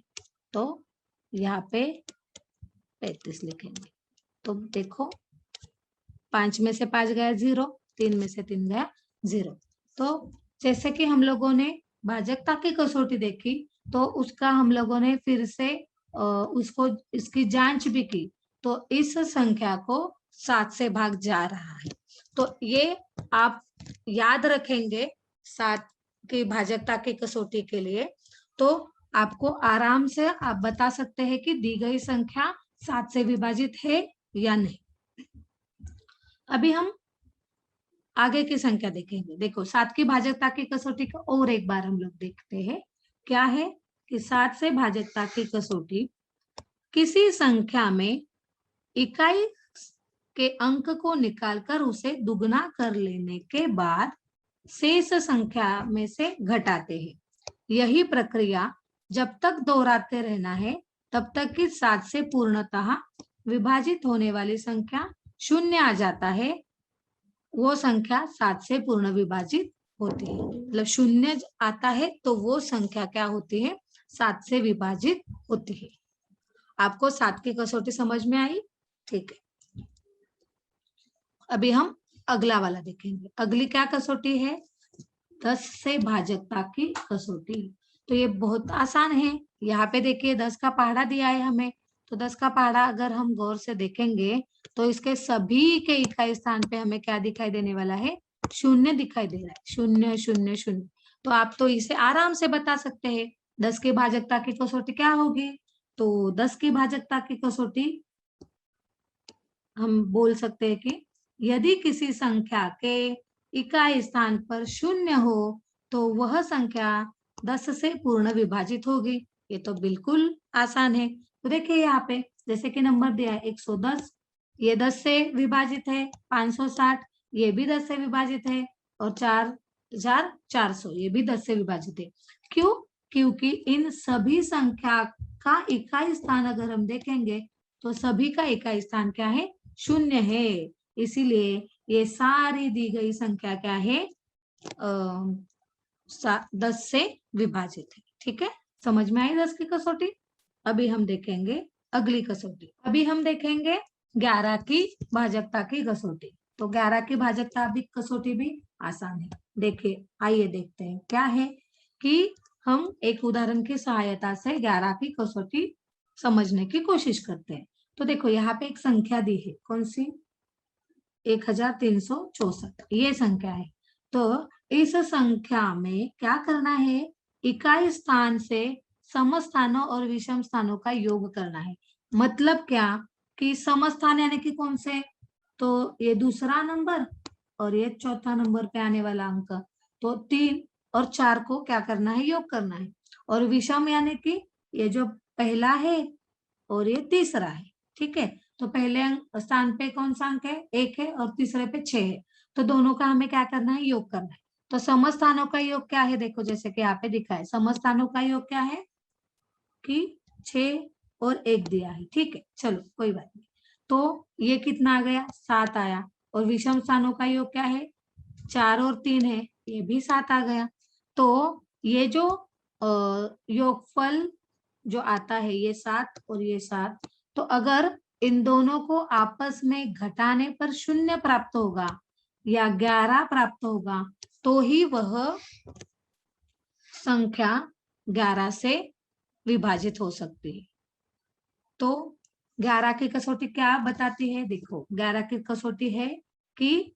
तो यहाँ पे 35 लिखेंगे। तो देखो 5 में से 5 गया 0, 3 में से 3 गया 0। तो जैसे कि हम लोगों ने भाजकता की कसौटी देखी तो उसका हम लोगों ने फिर से उसको इसकी जांच भी की, तो इस संख्या को 7 से भाग जा रहा है। तो ये आप याद रखेंगे 7 की भाजकता की कसौटी के लिए, तो आपको आराम से आप बता सकते हैं कि दी गई संख्या 7 से विभाजित है या नहीं। अभी हम आगे की संख्या देखेंगे। देखो 7 की भाजकता की कसौटी को और एक बार हम लोग देखते हैं। क्या है कि 7 से भाजकता की कसौटी किसी संख्या में इकाई के अंक को निकालकर उसे दुगना कर लेने के बाद शेष संख्या में से घटाते हैं। यही प्रक्रिया जब तक दोहराते रहना है तब तक कि 7 से पूर्णतः विभाजित होने वाली संख्या शून्य आ जाता है। वो संख्या 7 से पूर्ण विभाजित होती है। मतलब शून्य आता है तो वो संख्या क्या होती है? 7 से विभाजित होती है। आपको 7 की कसौटी समझ में आई? ठीक है, अभी हम अगला वाला देखेंगे। अगली क्या कसौटी है? 10 से भाजकता की कसौटी। तो ये बहुत आसान है। यहाँ पे देखिए 10 का पहाड़ा दिया है हमें, तो 10 का पहाड़ा अगर हम गौर से देखेंगे तो इसके सभी के इकाई स्थान पे हमें क्या दिखाई देने वाला है? शून्य दिखाई दे रहा है। शून्य शून्य शून्य। तो आप तो इसे आराम से बता सकते हैं 10 की भाजकता की कसौटी क्या होगी। तो 10 की भाजकता की कसौटी हम बोल सकते हैं कि यदि किसी संख्या के इकाई स्थान पर शून्य हो तो वह संख्या 10 से पूर्ण विभाजित होगी। ये तो बिल्कुल आसान है। तो देखिए यहाँ पे जैसे कि नंबर दिया है 110, ये 10 से विभाजित है। 560 ये भी 10 से विभाजित है। और 400 ये भी 10 से विभाजित है। क्यों? क्योंकि इन सभी संख्या का इकाई स्थान अगर हम देखेंगे तो सभी का इकाई स्थान क्या है? शून्य है। इसीलिए ये सारी दी गई संख्या क्या है? 10 से विभाजित है। ठीक है, समझ में आई 10 की कसौटी? अभी हम देखेंगे अगली कसौटी। अभी हम देखेंगे 11 की भाजकता की कसौटी। तो 11 की भाजकता भी कसौटी भी आसान है। देखिए, आइए देखते हैं क्या है कि हम एक उदाहरण की सहायता से 11 की कसौटी समझने की कोशिश करते हैं। तो देखो यहाँ पे एक संख्या दी है, कौन सी? 1364 ये संख्या है। तो इस संख्या में क्या करना है? इकाई स्थान से सम स्थानों और विषम स्थानों का योग करना है। मतलब क्या कि सम स्थान यानी कि कौन से? तो ये दूसरा नंबर और ये चौथा नंबर पे आने वाला अंक। तो 3 और 4 को क्या करना है? योग करना है। और विषम यानी कि ये जो पहला है और ये तीसरा है। ठीक है, तो पहले स्थान पे कौन सा अंक है? 1 है और तीसरे पे 6 है। तो दोनों का हमें क्या करना है? योग करना है। तो समस्थानों का योग क्या है? देखो जैसे कि यहाँ पे दिखा है, समस्थानों का योग क्या है कि 6 और 1 दिया है। ठीक है, चलो कोई बात नहीं। तो ये कितना आ गया? 7 आया। और विषम स्थानों का योग क्या है? 4 और 3 है, ये भी 7 आ गया। तो ये जो योगफल जो आता है ये 7 और ये 7, तो अगर इन दोनों को आपस में घटाने पर 0 प्राप्त होगा या 11 प्राप्त होगा तो ही वह संख्या 11 से विभाजित हो सकती है। तो 11 की कसौटी क्या बताती है? देखो 11 की कसौटी है कि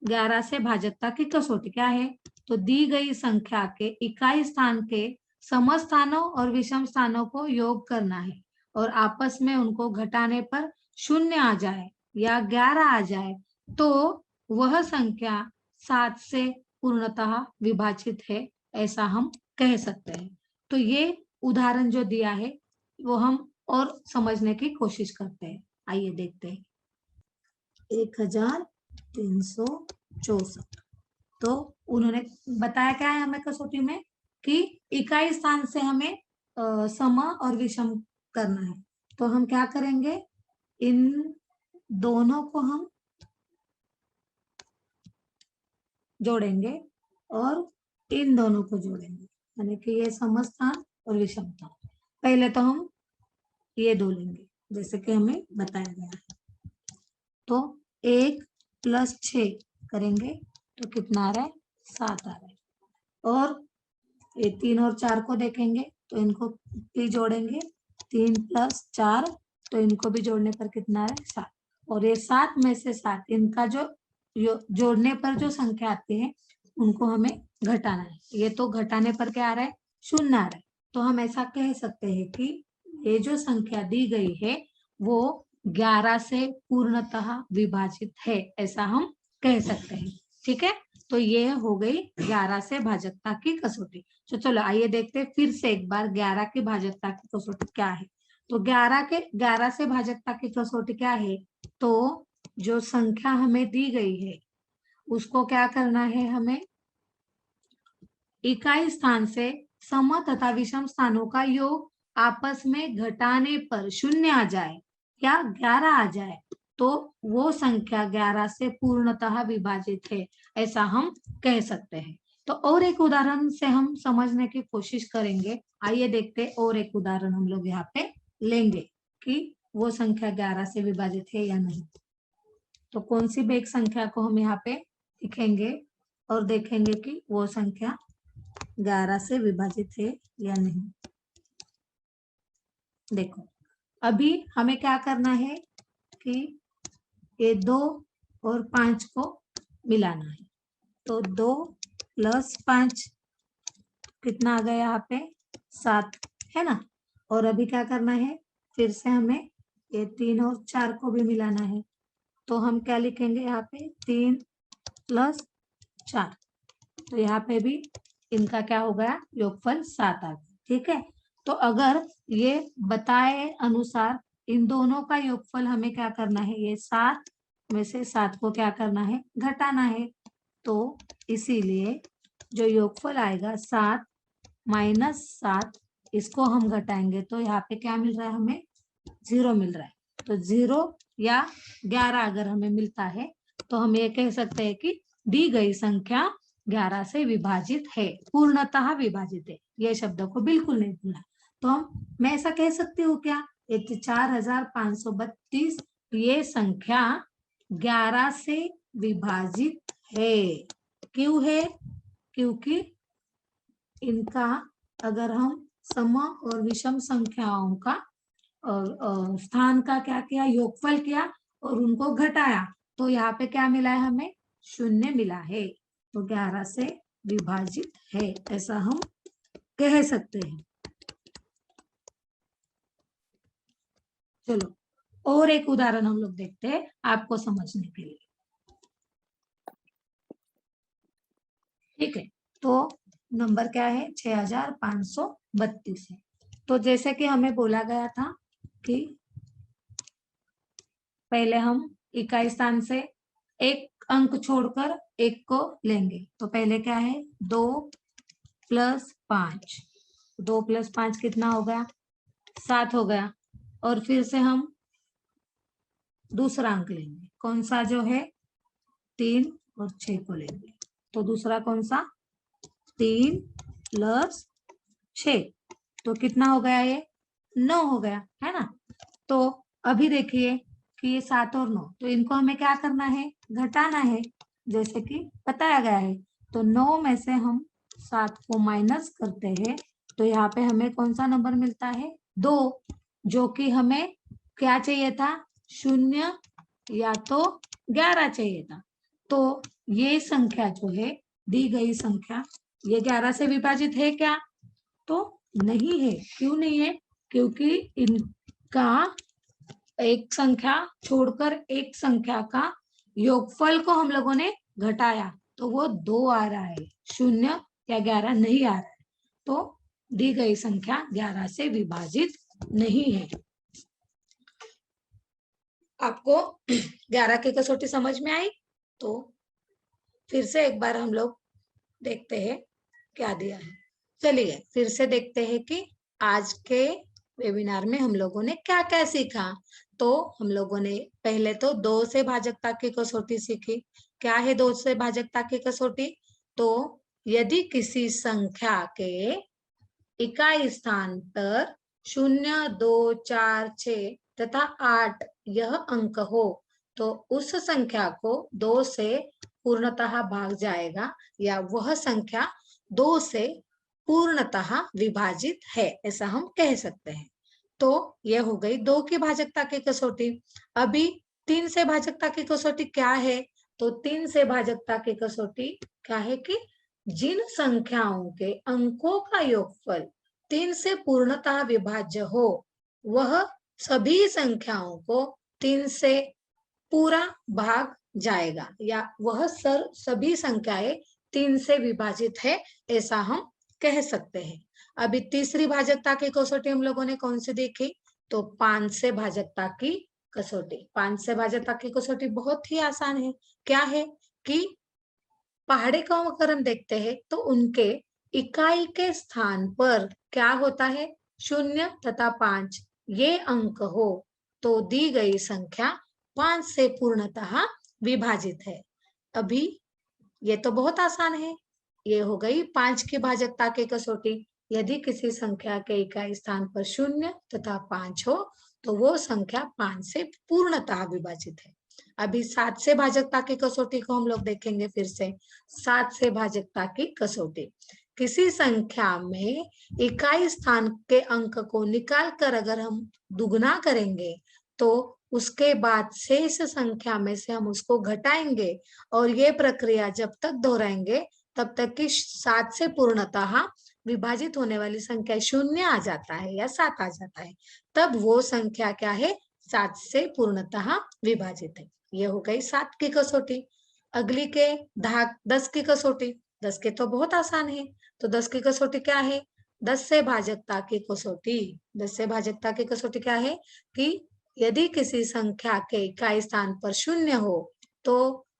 11 से भाजकता की कसौटी क्या है? तो दी गई संख्या के इकाई स्थान के समस्थानों और विषम स्थानों को योग करना है और आपस में उनको घटाने पर 0 आ जाए या 11 आ जाए तो वह संख्या 7 से पूर्णतः विभाजित है, ऐसा हम कह सकते हैं। तो ये उदाहरण जो दिया है वो हम और समझने की कोशिश करते हैं। आइए देखते हैं। 1364। तो उन्होंने बताया क्या है हमें कसौटी में कि इकाई स्थान से हमें सम और विषम करना है। तो हम क्या करेंगे? इन दोनों को हम जोड़ेंगे और इन दोनों को जोड़ेंगे, यानी कि ये समस्थान और विषम स्थान। पहले तो हम ये दो लेंगे जैसे कि हमें बताया गया है। तो 1 + 6 करेंगे तो कितना आ रहा है? 7 आ रहा है। और ये 3 और 4 को देखेंगे तो इनको भी जोड़ेंगे, 3 + 4, तो इनको भी जोड़ने पर कितना आ रहा है? 7। और ये 7 में से 7 इनका जो जोड़ने पर जो संख्या आती है उनको हमें घटाना है। ये तो घटाने पर क्या आ रहा है? 0 आ रहा है। तो हम ऐसा कह सकते हैं कि ये जो संख्या दी गई है वो 11 से पूर्णतः विभाजित है, ऐसा हम कह सकते हैं। ठीक है, तो ये हो गई 11 से भाजकता की कसौटी। तो चलो आइए देखते हैं फिर से एक बार 11 की भाजकता की कसौटी क्या है। तो 11 से भाजकता की कसौटी क्या है? तो जो संख्या हमें दी गई है उसको क्या करना है, हमें इकाई स्थान से सम तथा विषम स्थानों का योग आपस में घटाने पर 0 आ जाए या 11 आ जाए तो वो संख्या 11 से पूर्णतः विभाजित है, ऐसा हम कह सकते हैं। तो और एक उदाहरण से हम समझने की कोशिश करेंगे। आइए देखते हैं, और एक उदाहरण हम लोग यहाँ पे लेंगे कि वो संख्या 11 से विभाजित है या नहीं। तो कौन सी भी एक संख्या को हम यहाँ पे लिखेंगे और देखेंगे कि वो संख्या 11 से विभाजित है या नहीं। देखो, अभी हमें क्या करना है कि ये 2 और 5 को मिलाना है। तो 2 + 5 कितना आ गया यहाँ पे, 7 है ना। और अभी क्या करना है, फिर से हमें ये 3 और 4 को भी मिलाना है। तो हम क्या लिखेंगे यहाँ पे, 3 + 4। तो यहाँ पे भी इनका क्या हो गया, योगफल 7 आ गया। ठीक है, तो अगर ये बताए अनुसार इन दोनों का योगफल हमें क्या करना है, ये 7 में से 7 को क्या करना है, घटाना है। तो इसीलिए जो योगफल आएगा 7 - 7, इसको हम घटाएंगे तो यहाँ पे क्या मिल रहा है, हमें 0 मिल रहा है। तो 0 या 11 अगर हमें मिलता है तो हम ये कह सकते हैं कि दी गई संख्या 11 से विभाजित है, पूर्णतः विभाजित है। ये शब्द को बिल्कुल नहीं भूलना। तो मैं ऐसा कह सकती हूँ क्या, 4532 ये संख्या 11 से विभाजित है। क्यों है, क्योंकि इनका अगर हम सम और विषम संख्याओं का और स्थान का क्या किया, योगफल किया और उनको घटाया तो यहाँ पे क्या मिला है, हमें 0 मिला है। तो 11 से विभाजित है, ऐसा हम कह सकते हैं। चलो और एक उदाहरण हम लोग देखते हैं आपको समझने के लिए। ठीक है, तो नंबर क्या है, 6532 है। तो जैसे कि हमें बोला गया था कि पहले हम इकाई स्थान से एक अंक छोड़कर एक को लेंगे। तो पहले क्या है, 2 + 5, 2 + 5 कितना हो गया, 7 हो गया। और फिर से हम दूसरा अंक लेंगे, कौन सा, जो है 3 और 6 को लेंगे। तो दूसरा कौन सा, 3 + 6, तो कितना हो गया, ये 9 हो गया, है ना। तो अभी देखिए कि ये 7 और 9, तो इनको हमें क्या करना है, घटाना है, जैसे कि बताया गया है। तो 9 में से हम 7 को माइनस करते हैं तो यहाँ पे हमें कौन सा नंबर मिलता है, 2, जो कि हमें क्या चाहिए था, 0 या तो 11 चाहिए था। तो ये संख्या जो है, दी गई संख्या, ये 11 से विभाजित है क्या, तो नहीं है। क्यों नहीं है, क्योंकि इनका एक संख्या छोड़कर एक संख्या का योगफल को हम लोगों ने घटाया तो वो 2 आ रहा है, 0 या 11 नहीं आ रहा है। तो दी गई संख्या 11 से विभाजित नहीं है। आपको 11 की कसौटी समझ में आई? तो फिर से एक बार हम लोग देखते हैं क्या दिया है। चलिए फिर से देखते हैं कि आज के वेबिनार में हम लोगों ने क्या क्या सीखा। तो हम लोगों ने पहले तो 2 से भाजकता की कसौटी सीखी। क्या है 2 से भाजकता की कसौटी? तो यदि किसी संख्या के इकाई स्थान पर 0, 2, 4, 6 तथा 8 यह अंक हो तो उस संख्या को 2 से पूर्णतः भाग जाएगा या वह संख्या 2 से पूर्णतः विभाजित है, ऐसा हम कह सकते हैं। तो यह हो गई 2 की भाजकता की कसौटी। अभी 3 से भाजकता की कसौटी क्या है? तो 3 से भाजकता की कसौटी क्या है कि जिन संख्याओं के अंकों का योगफल 3 से पूर्णतः विभाज्य हो वह सभी संख्याओं को 3 से पूरा भाग जाएगा या वह सभी संख्याएं 3 से विभाजित है, ऐसा हम कह सकते हैं। अभी तीसरी भाजकता की कसौटी हम लोगों ने कौन सी देखी? तो 5 से भाजकता की कसौटी। 5 से भाजकता की कसौटी बहुत ही आसान है। क्या है कि पहाड़े को अगर हम देखते हैं तो उनके इकाई के स्थान पर क्या होता है, 0 तथा 5 ये अंक हो तो दी गई संख्या 5 से पूर्णतः विभाजित है। अभी ये तो बहुत आसान है। ये हो गई 5 की भाजकता की कसौटी। यदि किसी संख्या के इकाई स्थान पर 0 तथा 5 हो तो वो संख्या 5 से पूर्णतः विभाजित है। अभी 7 से भाजकता की कसौटी को हम लोग देखेंगे फिर से। 7 से भाजकता की कसौटी, किसी संख्या में इकाई स्थान के अंक को निकाल कर अगर हम दुगुना करेंगे तो उसके बाद शेष संख्या में से हम उसको घटाएंगे और ये प्रक्रिया जब तक दोहराएंगे तब तक कि 7 से पूर्णतः विभाजित होने वाली संख्या 0 आ जाता है या 7 आ जाता है, तब वो संख्या क्या है, 7 से पूर्णतः विभाजित है। ये हो गई 7 की कसौटी। अगली के 10 की कसौटी। 10 के तो बहुत आसान है। तो 10 की कसौटी क्या है, 10 से भाजकता की कसौटी। 10 से भाजकता की कसौटी क्या है कि यदि किसी संख्या के इकाई स्थान पर 0 हो तो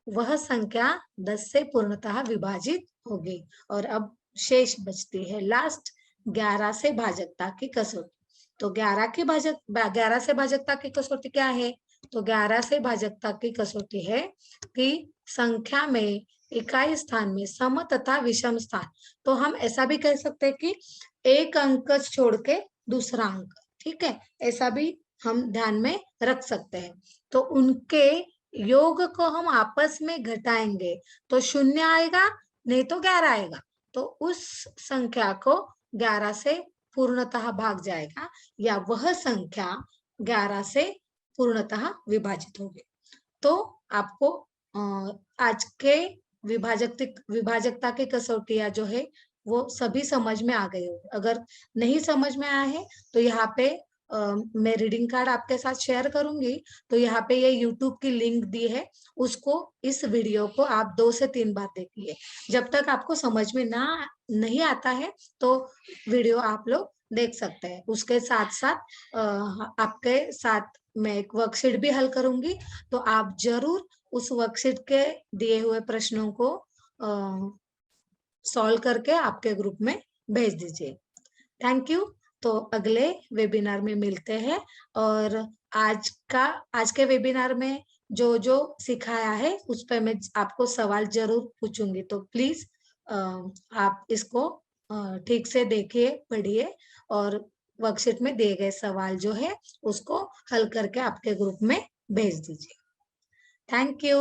वह संख्या 10 से पूर्णतः विभाजित होगी। और अब शेष बचती है लास्ट 11 से भाजकता की कसौटी। तो 11 से भाजकता की कसौटी क्या है, तो 11 से भाजकता की कसौटी है कि संख्या में इकाई स्थान में सम तथा विषम स्थान। तो हम ऐसा भी कह सकते हैं कि एक अंक छोड़ के दूसरा अंक, ठीक है, ऐसा भी हम ध्यान में रख सकते हैं। तो उनके योग को हम आपस में घटाएंगे तो 0 आएगा, नहीं तो 11 आएगा। तो उस संख्या को 11 से पूर्णतः भाग जाएगा या वह संख्या 11 से पूर्णतः विभाजित होगी। तो आपको आज के विभाजकता की कसौटियां जो है वो सभी समझ में आ गई होगी। अगर नहीं समझ में आया है तो यहाँ पे मैं रीडिंग कार्ड आपके साथ शेयर करूंगी। तो यहाँ पे ये YouTube की लिंक दी है, उसको इस वीडियो को आप 2 से 3 बार देखिए। जब तक आपको समझ में नहीं आता है तो वीडियो आप लोग देख सकते हैं। उसके साथ साथ आपके साथ मैं एक वर्कशीट भी हल करूंगी, तो आप जरूर उस वर्कशीट के दिए हुए प्रश्नों को सॉल्व करके आपके ग्रुप में भेज दीजिए। Thank you. तो अगले वेबिनार में मिलते हैं। और आज के वेबिनार में जो जो सिखाया है उस पर मैं आपको सवाल जरूर पूछूंगी। तो प्लीज आप इसको ठीक से देखिए, पढ़िए और वर्कशीट में दिए गए सवाल जो है उसको हल करके आपके ग्रुप में भेज दीजिए। Thank you.